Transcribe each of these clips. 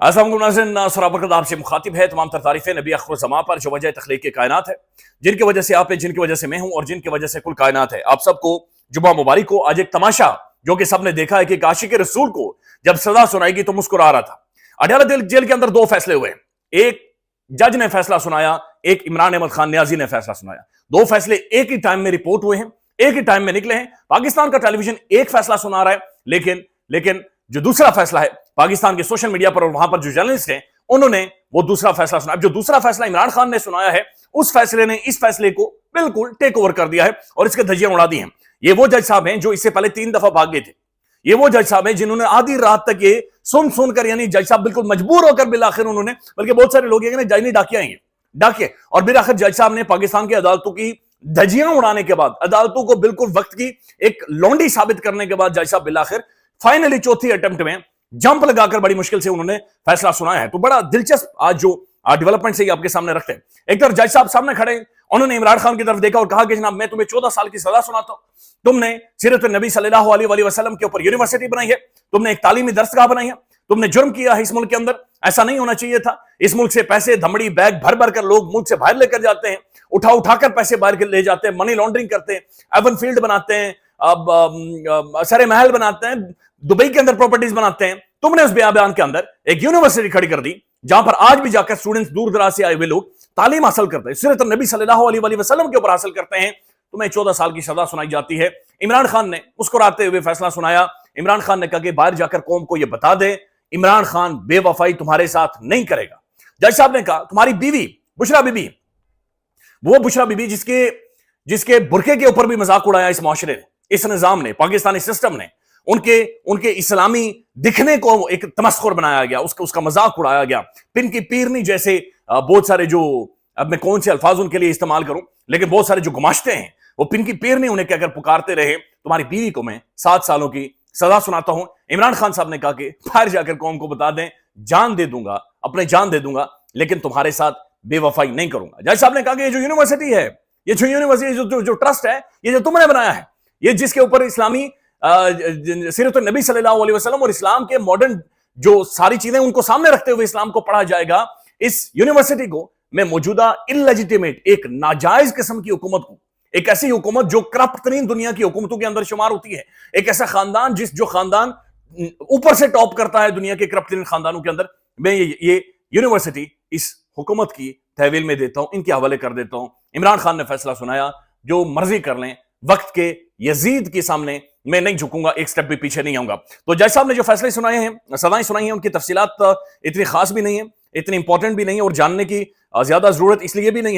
नाज़रीन, आपसे मुखातिब है। तमाम तर तारीफ़ें नबी आखिर ज़मां पर जो वजह तख्लीक के कायनात है, जिनकी वजह से आप है, जिनकी वजह से मैं हूँ और जिनकी वजह से कुल कायनात है। आप सबको जुमा मुबारक हो। आज एक तमाशा जो कि सबने देखा है कि आशिक रसूल को जब सजा सुनाएगी तो मुस्कुरा रहा था। अडयाला जेल के अंदर दो फैसले हुए। एक जज ने फैसला सुनाया, एक इमरान अहमद खान न्याजी ने फैसला सुनाया। दो फैसले एक ही टाइम में रिपोर्ट हुए हैं, एक ही टाइम में निकले हैं। पाकिस्तान का टेलीविजन एक फैसला सुना रहा है, लेकिन जो दूसरा फैसला है, पाकिस्तान के सोशल मीडिया पर और वहां पर जो जर्नलिस्ट हैं, उन्होंने वो दूसरा फैसला सुना। जो दूसरा फैसला इमरान खान ने सुनाया है, उस फैसले ने इस फैसले को बिल्कुल टेक ओवर कर दिया है और इसके धज्जियां उड़ा दी हैं। ये वो जज साहब हैं जो इससे पहले 3 दफा भाग गए थे। ये वो जज साहब हैं जिन्होंने आधी रात तक ये सुन कर, यानी जज साहब बिल्कुल मजबूर होकर बिलाखिर उन्होंने, बल्कि बहुत सारे लोग ये जज नहीं डाकिया आएंगे डाकिए, और फिर आखिर जज साहब ने पाकिस्तान की अदालतों की धज्जियां उड़ाने के बाद, अदालतों को बिल्कुल वक्त की एक लौंडी साबित करने के बाद, जज साहब बिलाखिर फाइनली चौथी अटेम्प्ट में जंप लगाकर बड़ी मुश्किल से उन्होंने फैसला सुनाया है। तो बड़ा दिलचस्प आज जो डेवलपमेंट से ही आपके सामने रखते हैं। एक तरफ जज साहब सामने खड़े, उन्होंने इमरान खान की तरफ देखा और कहा कि जनाब, मैं तुम्हें 14 साल की सजा सुनाता हूं। तुमने सीरत नबी सल्लल्लाहु अलैहि वसल्लम के ऊपर यूनिवर्सिटी बनाई है, तुमने एक तालीमी दरसगाह बनाई है, तुमने जुर्म किया है इस मुल्क के अंदर। ऐसा नहीं होना चाहिए था। इस मुल्क से पैसे धमड़ी बैग भर भर कर लोग मुल्क से बाहर लेकर जाते हैं, उठाकर पैसे बाहर ले जाते हैं, मनी लॉन्ड्रिंग करते हैं, एवन फील्ड बनाते हैं, अब सरे महल बनाते हैं, दुबई के अंदर प्रॉपर्टीज बनाते हैं। तुमने उस बयान के अंदर एक यूनिवर्सिटी खड़ी कर दी जहां पर आज भी जाकर स्टूडेंट्स दूर दराज से आए हुए लोग तालीम हासिल करते हैं, सीरत नबी सल्लल्लाहु अलैहि वसल्लम के ऊपर हासिल करते हैं। तुम्हें 14 साल की सजा सुनाई जाती है। इमरान खान ने मुस्कुराते हुए फैसला सुनाया। इमरान खान ने कहा कि बाहर जाकर कौम को यह बता दे, इमरान खान बेवफाई तुम्हारे साथ नहीं करेगा। जज साहब ने कहा, तुम्हारी बीवी बुशरा बीबी, वो बुशरा बीबी जिसके बुरके के ऊपर भी मजाक उड़ाया इस मुआशरे ने, इस निजाम ने, पाकिस्तानी सिस्टम ने, उनके इस्लामी दिखने को एक तमस्खुर बनाया गया, उसका मजाक उड़ाया गया। पिन की पीरनी जैसे बहुत सारे, जो अब मैं कौन से अल्फाज उनके लिए इस्तेमाल करूं, लेकिन बहुत सारे जो गुमाश्ते हैं, वो पिन की पीरनी उन्हें कहकर पुकारते रहे, तुम्हारी बीवी को मैं 7 सालों की सजा सुनाता हूं। इमरान खान साहब ने कहा कि बाहर जाकर कौम को बता दें, जान दे दूंगा, अपने जान दे दूंगा, लेकिन तुम्हारे साथ बेवफाई नहीं करूंगा। जज साहब ने कहा कि ये जो यूनिवर्सिटी है, ये जो यूनिवर्सिटी, जो ट्रस्ट है, ये जो तुमने बनाया है, ये जिसके ऊपर इस्लामी सीरत नबी सल्लल्लाहु अलैहि वसल्लम और इस्लाम के मॉडर्न जो सारी चीजें उनको सामने रखते हुए इस्लाम को पढ़ा जाएगा, इस यूनिवर्सिटी को मैं मौजूदा इलेजिटिमेट, एक नाजायज किस्म की हुकूमत को, एक ऐसी हुकूमत जो करप्ट तरीन दुनिया की हुकूमतों के अंदर शुमार होती है, एक ऐसा खानदान जो खानदान ऊपर से टॉप करता है दुनिया के करप्ट तरीन खानदानों के अंदर, मैं ये यूनिवर्सिटी इस हुकूमत की तहवील में देता हूं, इनके हवाले कर देता हूं। इमरान खान ने फैसला सुनाया, जो मर्जी कर लें, वक्त के यजीद के सामने मैं नहीं झुकूंगा, एक स्टेप भी पीछे नहीं आऊंगा। तो जज साहब ने जो फैसले सुनाए हैं, सजाएं सुनाई हैं, उनकी तफसीलात इतनी खास भी नहीं है, इतनी इंपॉर्टेंट भी नहीं है, और जानने की ज्यादा जरूरत इसलिए भी नहीं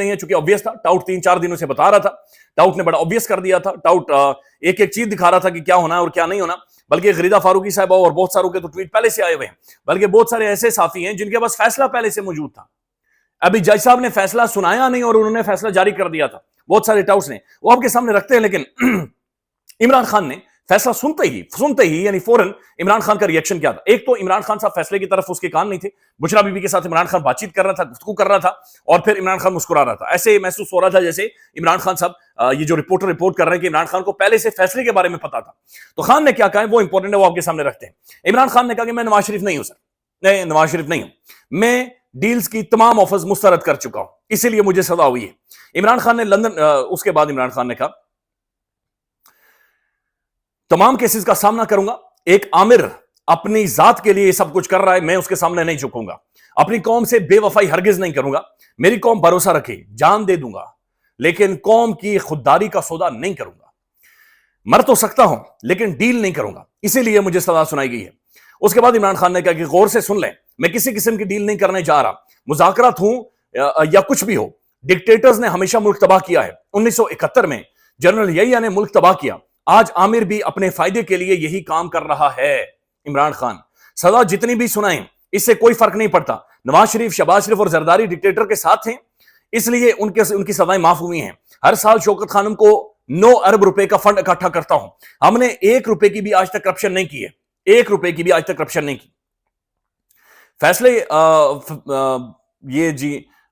है, चूंकि ऑब्वियस था। टाउट 3-4 दिनों से बता रहा था, टाउट ने बड़ा ऑब्वियस कर दिया था। टाउट एक एक चीज दिखा रहा था कि क्या होना है और क्या नहीं होना। बल्कि गरीदा फारूकी साहब और बहुत सारों के तो ट्वीट पहले से आए हुए हैं, बल्कि बहुत सारे ऐसे साथी हैं जिनके पास फैसला पहले से मौजूद था। अभी जज साहब ने फैसला सुनाया नहीं और उन्होंने फैसला जारी कर दिया था। बहुत सारे टाउट्स ने वो आपके सामने रखते हैं, लेकिन इमरान खान ने फैसला सुनते ही यानी फौरन इमरान खान का रिएक्शन क्या था। एक तो इमरान खान साहब फैसले की तरफ उसके कान नहीं थे। बुशरा बीबी के साथ इमरान खान बातचीत कर रहा था, गुफ्तगू कर रहा था, और फिर इमरान खान मुस्कुरा रहा था। ऐसे महसूस हो रहा था जैसे इमरान खान साहब, ये जो रिपोर्ट कर रहे हैं कि इमरान खान को पहले से फैसले के बारे में पता था। तो खान ने क्या कहा, वो इंपॉर्टेंट है, वो आपके सामने रखते हैं। इमरान खान ने कहा कि मैं नवाज शरीफ नहीं हूं सर, मैं नवाज शरीफ नहीं हूं, मैं डील्स की तमाम ऑफर्स मुस्तरद कर चुका हूं, इसीलिए मुझे सजा हुई है। इमरान खान ने लंदन, उसके बाद इमरान खान ने कहा, तमाम केसेस का सामना करूंगा। एक आमिर अपनी जात के लिए ये सब कुछ कर रहा है, मैं उसके सामने नहीं झुकूंगा। अपनी कौम से बेवफाई हरगिज नहीं करूंगा। मेरी कौम भरोसा रखे, जान दे दूंगा, लेकिन कौम की खुददारी का सौदा नहीं करूंगा। मर तो सकता हूं, लेकिन डील नहीं करूंगा, इसीलिए मुझे सजा सुनाई गई है। उसके बाद इमरान खान ने कहा कि गौर से सुन लें, मैं किसी किस्म की डील नहीं करने जा रहा। मुज़ाकरात हूं या कुछ भी हो, डिक्टेटर्स ने हमेशा मुल्क तबाह किया है। 1971 में जनरल यहिया ने मुल्क तबाह किया। आज आमिर भी अपने फायदे के लिए यही काम कर रहा है। इमरान खान, सजा जितनी भी सुनाएं, इससे कोई फर्क नहीं पड़ता। नवाज शरीफ, शहबाज शरीफ और जरदारी डिक्टेटर के साथ हैं, इसलिए उनकी सजाएं माफ हुई हैं। हर साल शौकत खानम को 9 अरब रुपए का फंड इकट्ठा करता हूं। हमने 1 रुपए की भी आज तक करप्शन नहीं की है, 1 रुपए की भी आज तक करप्शन नहीं की। फैसले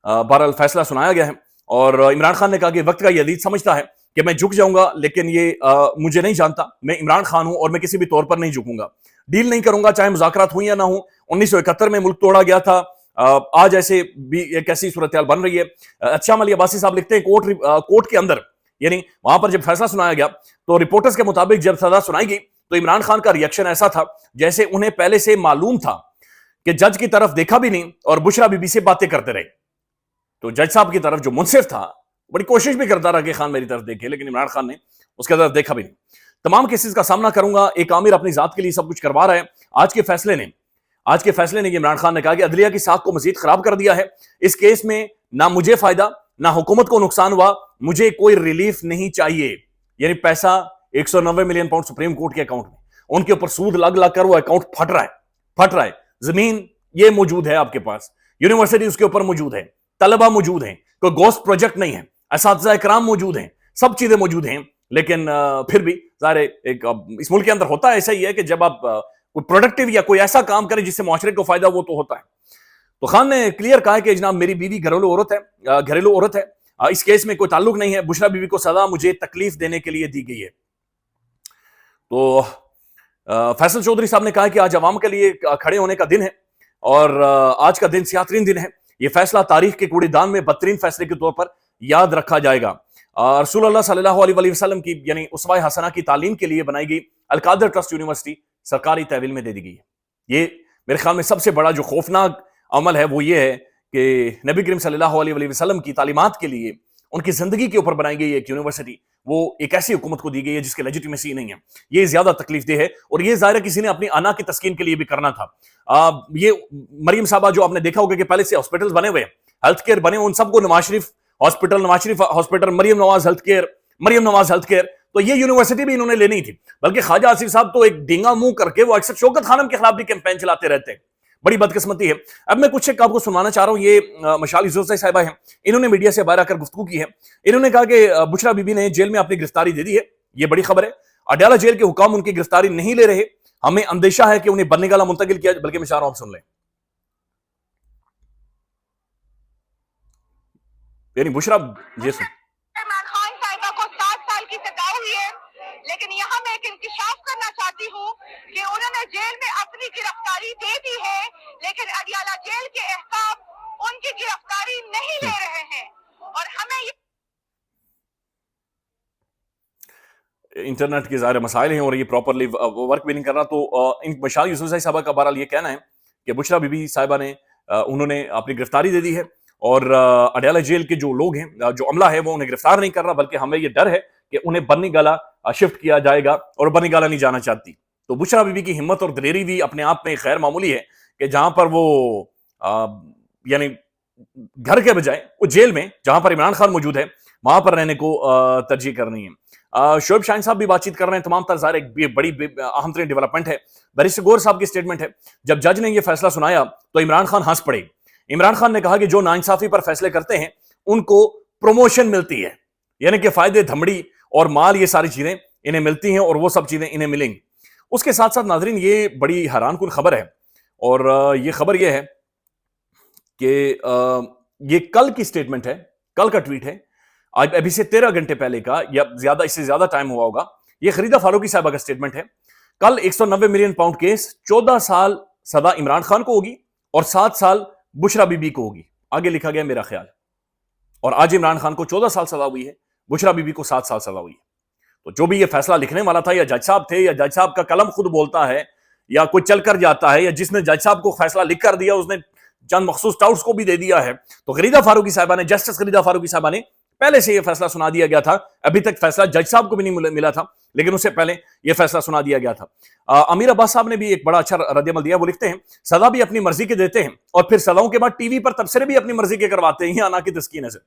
बहरहाल फैसला सुनाया गया है, और इमरान खान ने कहा कि वक्त का ये अदीद समझता है कि मैं झुक जाऊंगा, लेकिन ये मुझे नहीं जानता। मैं इमरान खान हूं और मैं किसी भी तौर पर नहीं झुकूंगा। डील नहीं करूंगा चाहे मुज़ाकरात हुई या ना हो। 1971 में मुल्क तोड़ा गया था, आज ऐसे भी एक ऐसी सूरत हाल बन रही है। अच्छा अली अब्बासी साहब लिखते हैं कोर्ट के अंदर, यानी वहां पर जब फैसला सुनाया गया तो रिपोर्टर्स के मुताबिक जब सजा सुनाई गई तो इमरान खान का रिएक्शन ऐसा था जैसे उन्हें पहले से मालूम था कि जज की तरफ देखा भी नहीं और बुशरा बीबी से बातें करते रहे। तो जज साहब की तरफ जो मुंसिफ था बड़ी कोशिश भी करता रहा कि खान मेरी तरफ देखे, लेकिन इमरान खान ने उसके तरफ देखा भी नहीं। तमाम केसेस का सामना करूंगा, एक आमिर अपनी जात के लिए सब कुछ करवा रहा है। आज के फैसले ने इमरान खान ने कहा कि अदलिया की साख को मजीद खराब कर दिया है। इस केस में ना मुझे फायदा ना हुकूमत को नुकसान हुआ, मुझे कोई रिलीफ नहीं चाहिए। यानी पैसा 190 मिलियन पाउंड सुप्रीम कोर्ट के अकाउंट में, उनके ऊपर सूद लग लग कर वो अकाउंट फट रहा है। जमीन ये मौजूद है आपके पास, यूनिवर्सिटी उसके ऊपर मौजूद है, तलबा मौजूद है, कोई गोस्ट प्रोजेक्ट नहीं है, असातिज़ा इकराम मौजूद हैं, सब चीजें मौजूद हैं। लेकिन फिर भी ज़ाहिर एक इस मुल्क के अंदर होता है ऐसा ही है कि जब आप कोई प्रोडक्टिव या कोई ऐसा काम करें जिससे मुआशरे को फायदा वो तो होता है। तो खान ने क्लियर कहा कि जनाब मेरी बीवी घरेलू औरत है, इस केस में कोई ताल्लुक नहीं है, बुशरा बीवी को सजा मुझे तकलीफ देने के लिए दी गई है। तो फैसल चौधरी साहब ने कहा कि आज अवाम के लिए खड़े होने का दिन है और आज का दिन सियातरीन दिन है। यह फैसला तारीख के कूड़ेदान में बदतरीन फैसले के तौर पर याद रखा जाएगा। रसूलुल्लाह सल्लल्लाहु अलैहि वसल्लम की यानी उसवा हसना की तालीम के लिए बनाई गई अल-कादर ट्रस्ट यूनिवर्सिटी सरकारी तहवील में दे दी गई है। ये मेरे ख्याल में सबसे बड़ा जो खौफनाक अमल है वो ये है कि नबी करीम सल्लल्लाहु अलैहि वसल्लम की तालीमात के लिए उनकी जिंदगी के ऊपर बनाई गई एक यूनिवर्सिटी वो एक ऐसी हुकूमत को दी गई है जिसकी लेजिटिमेसी नहीं है। ये ज्यादा तकलीफदेह है और ये ज़ाहिर किसी ने अपनी अना की तस्कीन के लिए भी करना था। ये मरियम साहबा जो आपने देखा होगा कि पहले से हॉस्पिटल बने हुए, हेल्थ केयर बने, उन सबको Nawaz Sharif hospital, Maryam Nawaz health care, तो ये यूनिवर्सिटी भी इन्होंने लेनी थी। बल्कि ख्वाजा आसिफ साहब तो एक डींगा मुंह करके वो अक्सर शौकत खानम के खिलाफ भी कैंपेन चलाते रहते हैं। बड़ी बदकिस्मती है। अब मैं कुछ एक आपको सुनाना चाह रहा हूं। ये मशाल यूसुफज़ई साहिबा हैं, इन्होंने मीडिया से बाहर आकर गुफ्तगू की है। इन्होंने कहा कि बुशरा बीबी ने जेल में अपनी गिरफ्तारी दे दी है, ये बड़ी खबर है। अडयाला जेल के हुकाम उनकी गिरफ्तारी नहीं ले रहे, हमें अंदेशा है कि उन्हें बन्नीगाला मुंतकिल किया। बल्कि मैं चाह रहा हूं आप सुन लें। यानी बुशरा ये सुन लेकिन यहाँ मैं एक इंकिशाफ करना चाहती हूँ कि उन्होंने जेल में अपनी गिरफ्तारी दे दी है, लेकिन अडयाला जेल के अहकाम उनकी गिरफ्तारी नहीं ले रहे हैं और हमें इंटरनेट के ज़ाहिर मसाइल हैं और ये प्रॉपरली वर्क भी नहीं कर रहा। तो इन मशाल यूसुफज़ई साहिबा का बहरहाल ये कहना है कि बुशरा बीबी साहिबा ने उन्होंने अपनी गिरफ्तारी दे दी है और अडयाला जेल के जो लोग हैं, जो अमला है वो उन्हें गिरफ्तार नहीं कर रहा, बल्कि हमें ये डर है कि उन्हें बन्नीगाला शिफ्ट किया जाएगा और बन्नीगाला नहीं जाना चाहती। तो बुशरा बीबी की हिम्मत और दलेरी भी अपने आप में गैर मामूली है कि जहां पर वो यानी घर के बजाय वो जेल में जहां पर इमरान खान मौजूद है वहां पर रहने को तरजीह करनी है। शोएब शाहीन साहब भी बातचीत कर रहे हैं। तमाम तरह एक बड़ी अहम तरीन डेवलपमेंट है। बैरिस्टर गौहर साहब की स्टेटमेंट है, जब जज ने यह फैसला सुनाया तो इमरान खान हंस पड़े। इमरान खान ने कहा कि जो नाइंसाफी पर फैसले करते हैं उनको प्रमोशन मिलती है, यानी कि फायदे, धमड़ी और माल, ये सारी चीजें इन्हें मिलती हैं और वो सब चीजें इन्हें मिलेंगी। उसके साथ साथ नाजरीन ये बड़ी हैरानकुन खबर है और ये खबर ये है कि ये कल की स्टेटमेंट है, कल का ट्वीट है, आज अभी से 13 घंटे पहले का या ज्यादा, इससे ज्यादा टाइम हुआ होगा। ये खरीदा फारूकी साहबा का स्टेटमेंट है। कल 190 मिलियन पाउंड केस, 14 साल सजा इमरान खान को होगी और 7 साल बुशरा बीबी को होगी, आगे लिखा गया मेरा ख्याल। और आज इमरान खान को 14 साल सजा हुई है, बुशरा बीबी को 7 साल सजा हुई है। तो जो भी ये फैसला लिखने वाला था, या जज साहब थे, या जज साहब का कलम खुद बोलता है, या कोई चल कर जाता है, या जिसने जज साहब को फैसला लिख कर दिया उसने चंद मखसूस टाउट्स को भी दे दिया है। तो खरीदा फारूकी साहबा ने, जस्टिस खरीदा फारूकी साहबा ने पहले से यह फैसला सुना दिया गया था। अभी तक फैसला जज साहब को भी नहीं मिला था, लेकिन उससे पहले यह फैसला सुना दिया गया था। अमीर अब्बास साहब ने भी एक बड़ा अच्छा रद्दअमल दिया। वो लिखते हैं, सजा भी अपनी मर्जी के देते हैं और फिर सजाओं के बाद टीवी पर तबसरे भी अपनी मर्जी के करवाते हैं, आना की तस्कीन से।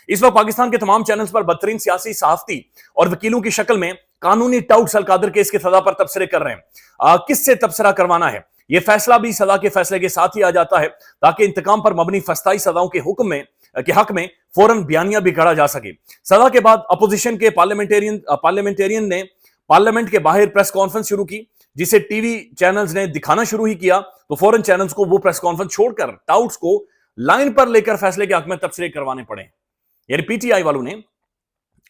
इस वक्त पाकिस्तान के तमाम चैनल्स पर बदतरीन सियासी, सहाफती और वकीलों की शक्ल में कानूनी टाउट्स अल-कादर केस की सजा पर तबसरे कर रहे हैं। किससे तबसरा करवाना है, यह फैसला भी सजा के फैसले के साथ ही आ जाता है, ताकि इंतकाम पर मबनी फस्ताई सजाओं के हुक्म में के हक में फौरन बयानिया भी गढ़ा जा सके। सजा के बाद अपोजिशन के पार्लियामेंटेरियन ने पार्लियामेंट के बाहर प्रेस कॉन्फ्रेंस शुरू की, जिसे टीवी चैनल्स ने दिखाना शुरू ही किया। तो फौरन चैनल्स को वो प्रेस कॉन्फ्रेंस छोड़कर टाउट्स को लाइन पर लेकर फैसले के हक में तबसरे करवाने पड़े। यानी पीटीआई वालों ने,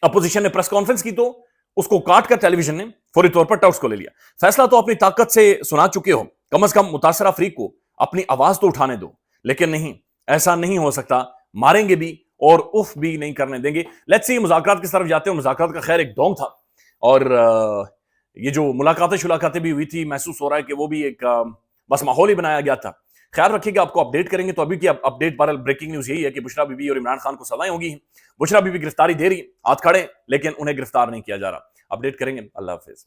अपोजिशन ने प्रेस कॉन्फ्रेंस की तो उसको काट कर टेलीविजन ने फौरी तौर पर टॉक्स को ले लिया। फैसला तो अपनी ताकत से सुना चुके हो, कम से कम मुतासरा अफरीक को अपनी आवाज तो उठाने दो। लेकिन नहीं, ऐसा नहीं हो सकता, मारेंगे भी और उफ भी नहीं करने देंगे। लेट्स सी मुज़ाकरात किस तरफ जाते हैं। मुज़ाकरात का खैर एक डोंग था, और ये जो मुलाकातें भी हुई थी, महसूस हो रहा है कि वो भी एक बस माहौल ही बनाया गया था। ख्याल रखिएगा, आपको अपडेट करेंगे। तो अभी की अपडेट, बहरहाल ब्रेकिंग न्यूज यही है कि बुशरा बीबी और इमरान खान को सजाएं होगी। बुशरा बीबी गिरफ्तारी दे रही, हाथ खड़े, लेकिन उन्हें गिरफ्तार नहीं किया जा रहा। अपडेट करेंगे। अल्लाह हाफिज।